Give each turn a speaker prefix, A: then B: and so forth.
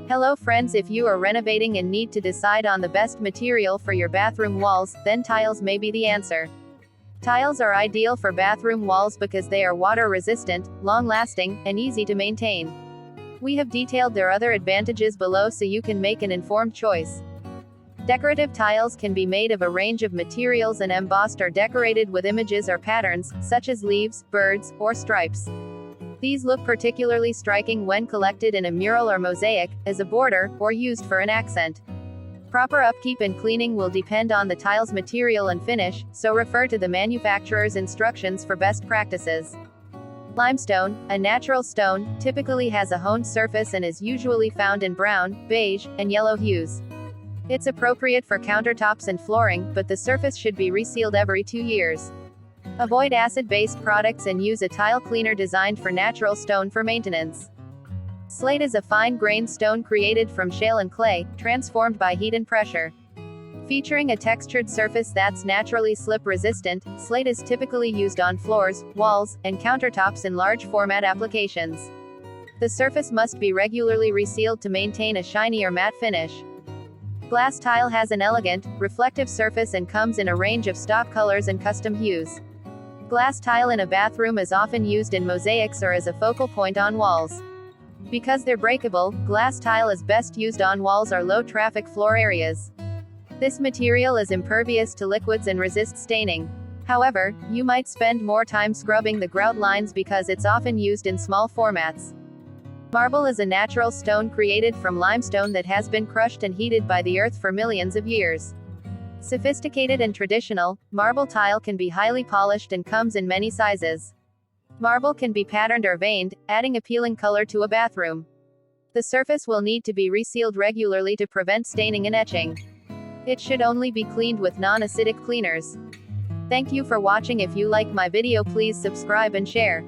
A: Hello friends, if you are renovating and need to decide on the best material for your bathroom walls, then tiles may be the answer. Tiles are ideal for bathroom walls because they are water resistant, long-lasting, and easy to maintain. We have detailed their other advantages below so you can make an informed choice. Decorative tiles can be made of a range of materials and embossed or decorated with images or patterns, such as leaves, birds, or stripes. These look particularly striking when collected in a mural or mosaic, as a border, or used for an accent. Proper upkeep and cleaning will depend on the tile's material and finish, so refer to the manufacturer's instructions for best practices. Limestone, a natural stone, typically has a honed surface and is usually found in brown, beige, and yellow hues. It's appropriate for countertops and flooring, but the surface should be resealed every 2 years. Avoid acid-based products and use a tile cleaner designed for natural stone for maintenance. Slate is a fine-grained stone created from shale and clay, transformed by heat and pressure. Featuring a textured surface that's naturally slip-resistant, slate is typically used on floors, walls, and countertops in large-format applications. The surface must be regularly resealed to maintain a shiny or matte finish. Glass tile has an elegant, reflective surface and comes in a range of stock colors and custom hues. Glass tile in a bathroom is often used in mosaics or as a focal point on walls. Because they're breakable, glass tile is best used on walls or low-traffic floor areas. This material is impervious to liquids and resists staining. However, you might spend more time scrubbing the grout lines because it's often used in small formats. Marble is a natural stone created from limestone that has been crushed and heated by the earth for millions of years. Sophisticated and traditional, marble tile can be highly polished and comes in many sizes. Marble can be patterned or veined, adding appealing color to a bathroom. The surface will need to be resealed regularly to prevent staining and etching. It should only be cleaned with non-acidic cleaners. Thank you for watching. If you like my video, please subscribe and share.